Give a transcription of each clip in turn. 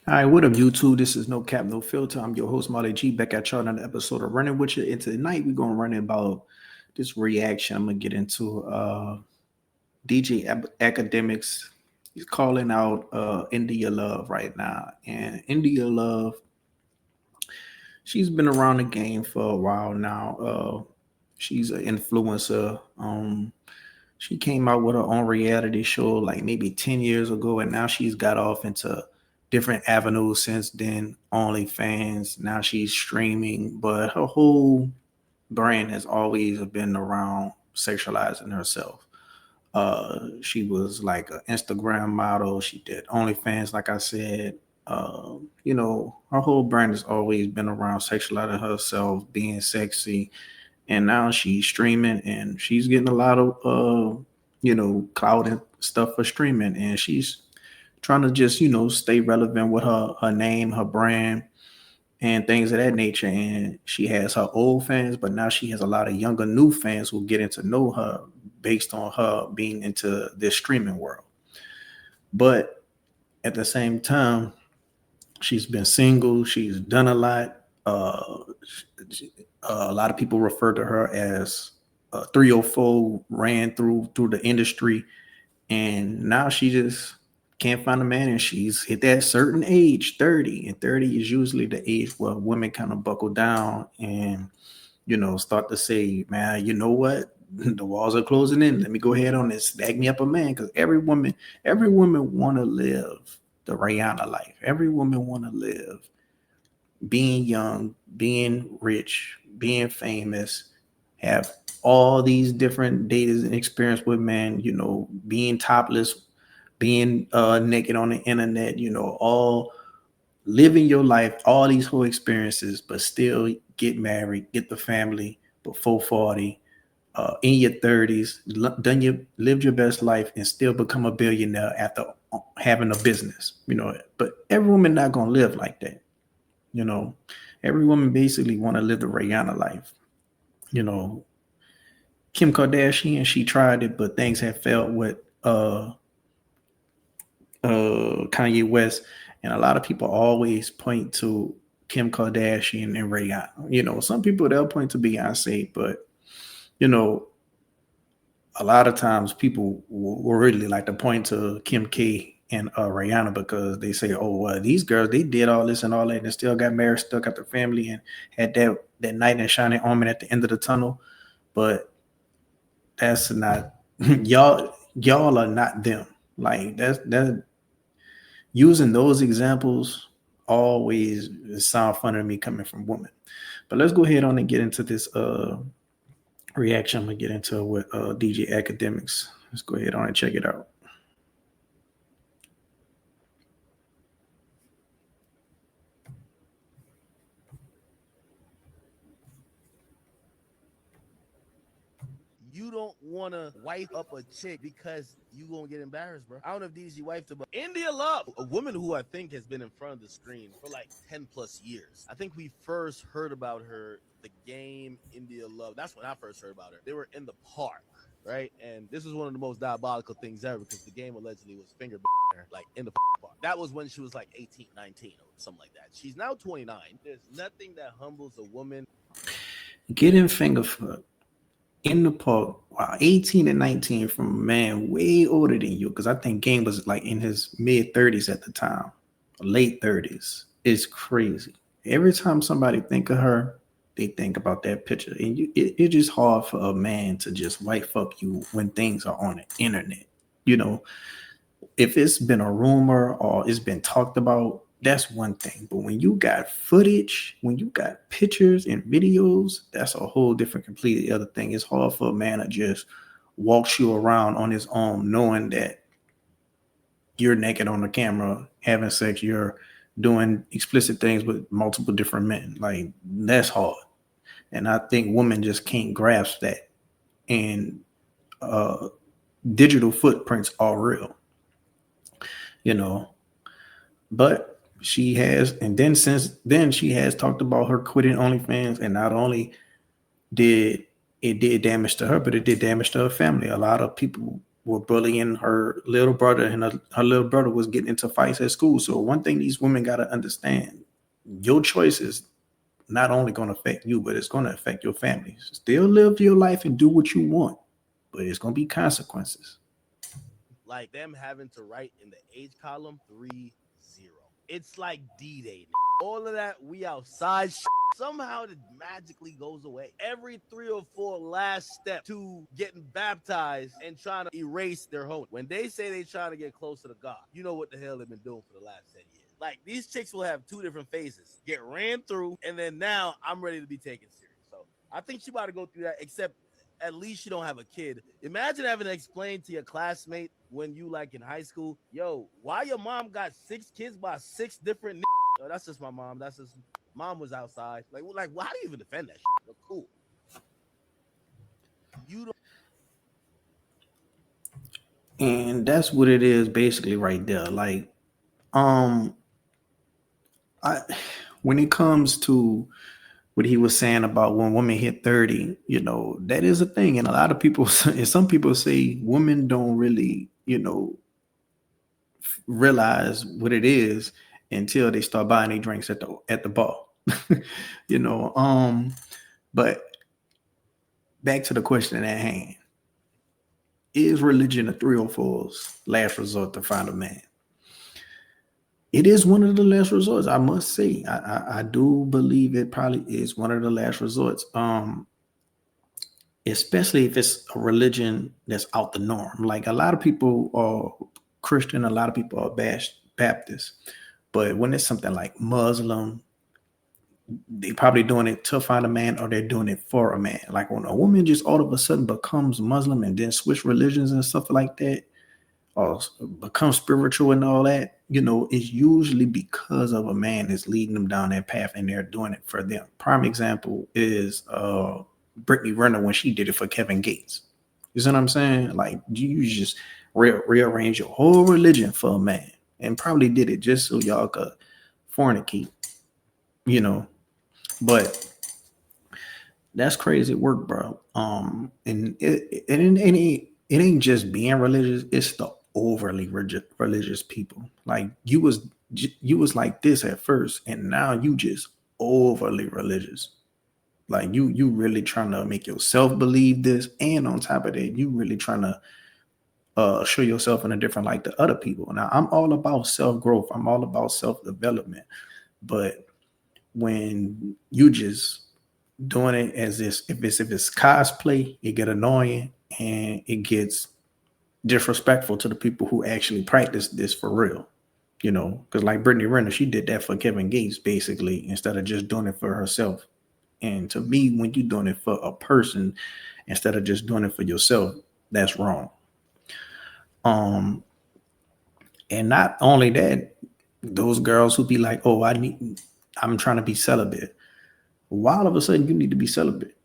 All right, what up, YouTube? This is No Cap, No Filter. I'm your host, Molly G, back at y'all on another episode of Running With You. And tonight we're gonna run about this reaction. I'm gonna get into DJ Academics. He's calling out India Love right now, and India Love, she's been around the game for a while now. She's an influencer. She came out with her own reality show like maybe 10 years ago, and now she's got off into different avenues since then. OnlyFans, now she's streaming, but her whole brand has always been around sexualizing herself. She was like an Instagram model. She did OnlyFans, like I said. Her whole brand has always been around sexualizing herself, being sexy, and now she's streaming and she's getting a lot of cloud and stuff for streaming, and she's trying to just stay relevant with her name, her brand, and things of that nature. And she has her old fans, but now she has a lot of younger new fans who getting to know her based on her being into this streaming world. But at the same time, she's been single, she's done a lot. A lot of people refer to her as 304, ran through the industry, and now she just can't find a man, and she's hit that certain age, 30, and 30 is usually the age where women kind of buckle down and start to say, man, you know what, the walls are closing in, let me go ahead on this, bag me up a man. Because every woman want to live the Rihanna life. Every woman want to live being young, being rich, being famous, have all these different datas and experience with men, being topless, being naked on the internet, all living your life, all these whole experiences, but still get married, get the family before 40, in your 30s, lived your best life, and still become a billionaire after having a business, But every woman not gonna live like that, you know. Every woman basically want to live the Rihanna life, you know. Kim Kardashian, she tried it, but things have failed with Kanye West, and a lot of people always point to Kim Kardashian and Rihanna. Some people they'll point to Beyonce, but you know, a lot of times people will really like to point to Kim K and Rihanna, because they say, "Oh, well, these girls they did all this and all that, and still got married, stuck at their family, and had that knight in shining armor at the end of the tunnel." But that's not y'all. Y'all are not them. Like that using those examples always sound funny to me coming from women. But let's go ahead on and get into this reaction. I'm gonna get into with DJ Academics. Let's go ahead on and check it out. You don't want to wife up a chick because you gonna get embarrassed, bro. I don't know if DDG wifed her, but India Love, a woman who I think has been in front of the screen for like 10 plus years. I think we first heard about her the game India Love. That's when I first heard about her. They were in the park, right? And this was one of the most diabolical things ever because the game allegedly was finger her like in the park. That was when she was like 18, 19 or something like that. She's now 29. There's nothing that humbles a woman. Getting finger fucked in the park while 18 and 19 from a man way older than you, because I think Game was like in his mid 30s at the time, late 30s. Is crazy. Every time somebody think of her, they think about that picture. And it's just hard for a man to just white fuck you when things are on the internet. You know, if it's been a rumor or it's been talked about, that's one thing. But when you got footage, when you got pictures and videos, that's a whole different, completely other thing. It's hard for a man to just walks you around on his own, knowing that you're naked on the camera, having sex, you're doing explicit things with multiple different men. Like, that's hard. And I think women just can't grasp that. And uh, digital footprints are real, you know. But she has, and then since then, she has talked about her quitting OnlyFans, and not only did it did damage to her, but it did damage to her family. A lot of people were bullying her little brother, and her little brother was getting into fights at school. So one thing these women got to understand, your choices not only going to affect you, but it's going to affect your family. Still live your life and do what you want, but it's going to be consequences. Like them having to write in the age column 3-0. It's like D-Day. All of that, we outside somehow it magically goes away. Every 3 or 4 last step to getting baptized and trying to erase their home. When they say they trying to get closer to God, you know what the hell they've been doing for the last 10 years. Like these chicks will have 2 different phases. Get ran through, and then now I'm ready to be taken serious. So I think she about to go through that, except at least you don't have a kid. Imagine having to explain to your classmate when you like in high school, yo, why your mom got 6 kids by 6 different Yo, that's just my mom. That's just mom was outside. Like why do you even defend that shit? But cool. You don't. And that's what it is basically right there. Like, I when it comes to what he was saying about when women hit 30, that is a thing. And a lot of people, and some people say women don't really, realize what it is until they start buying their drinks at the bar. But back to the question at hand. Is religion a 304's last resort to find a man? It is one of the last resorts, I must say. I do believe it probably is one of the last resorts. Especially if it's a religion that's out the norm. Like a lot of people are Christian, a lot of people are Baptist, but when it's something like Muslim, they probably doing it to find a man, or they're doing it for a man. Like when a woman just all of a sudden becomes Muslim and then switch religions and stuff like that, or become spiritual and all that, it's usually because of a man that's leading them down that path and they're doing it for them. Prime example is Brittany Renner when she did it for Kevin Gates. You see what I'm saying? Like you just rearrange your whole religion for a man, and probably did it just so y'all could fornicate, But that's crazy work, bro. And it ain't just being religious; it's the overly religious people. Like you was like this at first, and now you just overly religious. Like you really trying to make yourself believe this, and on top of that, you really trying to show yourself in a different light to other people. Now, I'm all about self growth. I'm all about self development, but when you just doing it as this, if it's cosplay, it get annoying and it gets disrespectful to the people who actually practice this for real. Because like Brittany Renner, she did that for Kevin Gates basically, instead of just doing it for herself. And to me, when you're doing it for a person instead of just doing it for yourself, that's wrong. And not only that, those girls who be like, "Oh, I'm trying to be celibate." Why all of a sudden you need to be celibate?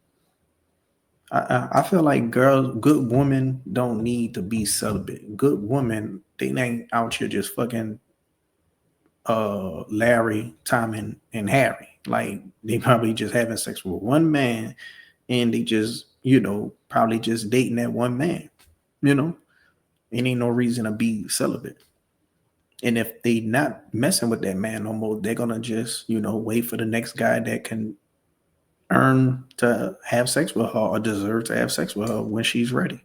I feel like good women don't need to be celibate. Good women, they ain't out here just fucking Larry, Tom, and Harry. Like they probably just having sex with one man, and they just, probably just dating that one man. It ain't no reason to be celibate. And if they not messing with that man no more, they're gonna just, wait for the next guy that can earn to have sex with her or deserve to have sex with her when she's ready.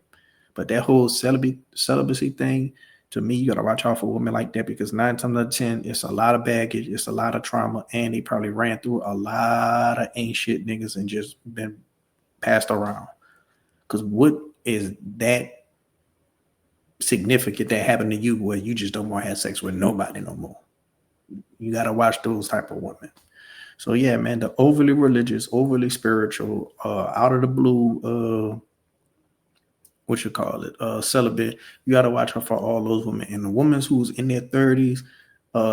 But that whole celibacy thing, to me, you gotta watch out for women like that, because 9 times out of 10, it's a lot of baggage, it's a lot of trauma, and they probably ran through a lot of ain't shit niggas and just been passed around. Because what is that significant that happened to you where you just don't want to have sex with nobody no more? You gotta watch those type of women. So yeah, man, the overly religious, overly spiritual, out of the blue, celibate, you got to watch out for all those women. And the women who's in their 30s,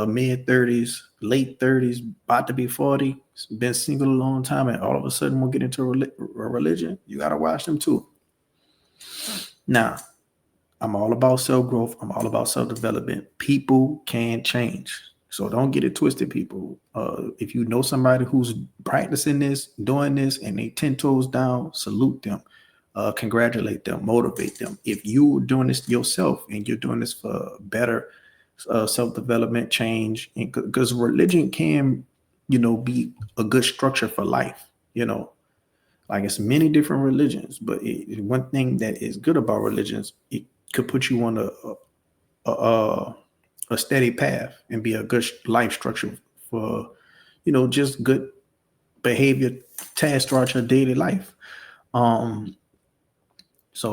mid 30s, late 30s, about to be 40, been single a long time, and all of a sudden will get into a religion, you got to watch them too. Now, I'm all about self-growth. I'm all about self-development. People can change. So don't get it twisted, people. If you know somebody who's practicing this, doing this, and they 10 toes down, salute them. congratulate them, motivate them. If you're doing this yourself and you're doing this for better self-development, change, because religion can, be a good structure for life. Like it's many different religions, but one thing that is good about religions, it could put you on a, a steady path and be a good life structure for, just good behavior, tasks throughout your daily life. So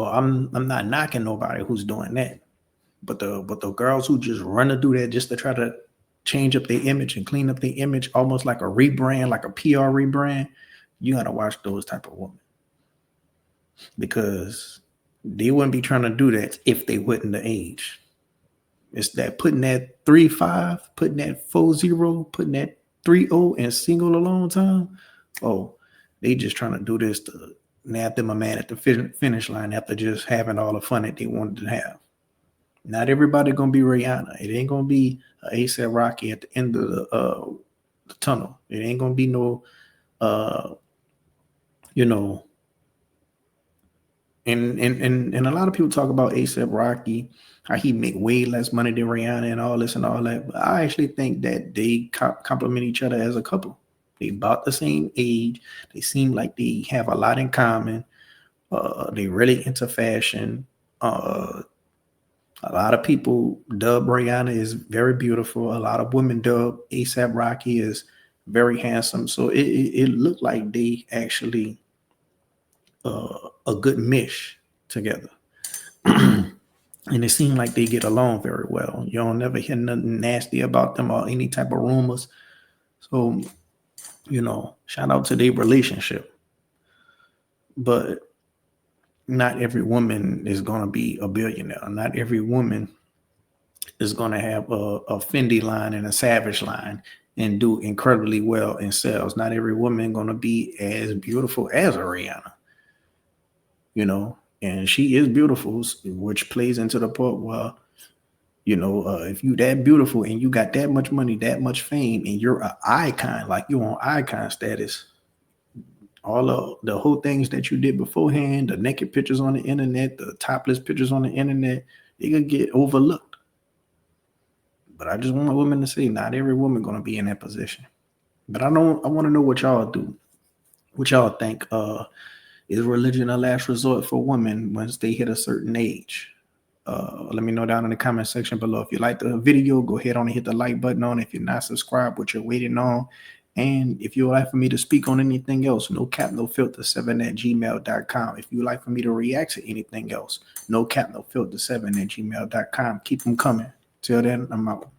I'm not knocking nobody who's doing that, but the girls who just run to do that just to try to change up their image and clean up their image, almost like a rebrand, like a PR rebrand, you gotta watch those type of women, because they wouldn't be trying to do that if they wouldn't the age. It's that putting that 3-5, putting that 4-0, putting that 3-0 and single a long time. Oh, they just trying to do this to nab them a man at the finish line after just having all the fun that they wanted to have. Not everybody gonna be Rihanna. It ain't gonna be A$AP Rocky at the end of the tunnel. It ain't gonna be no, and a lot of people talk about A$AP Rocky, how he make way less money than Rihanna and all this and all that. But I actually think that they complement each other as a couple. They about the same age. They seem like they have a lot in common. They really into fashion. A lot of people dub Rihanna is very beautiful. A lot of women dub A$AP Rocky is very handsome. So it looked like they actually a good mesh together. And it seemed like they get along very well. You don't never hear nothing nasty about them or any type of rumors. So, shout out to their relationship. But not every woman is going to be a billionaire. Not every woman is going to have a Fendi line and a Savage line and do incredibly well in sales. Not every woman going to be as beautiful as a Rihanna. And she is beautiful, which plays into the part where, if you that beautiful and you got that much money, that much fame, and you're an icon, like you're on icon status, all of the whole things that you did beforehand, the naked pictures on the internet, the topless pictures on the internet, they could get overlooked. But I just want women to say, not every woman going to be in that position. But I want to know what y'all do. What y'all think? Is religion a last resort for women once they hit a certain age? Let me know down in the comment section below. If you like the video, go ahead on and hit the like button on. If you're not subscribed, what you're waiting on. And if you would like for me to speak on anything else, nocapnofilter7@gmail.com. If you would like for me to react to anything else, nocapnofilter7@gmail.com. Keep them coming. Till then, I'm out.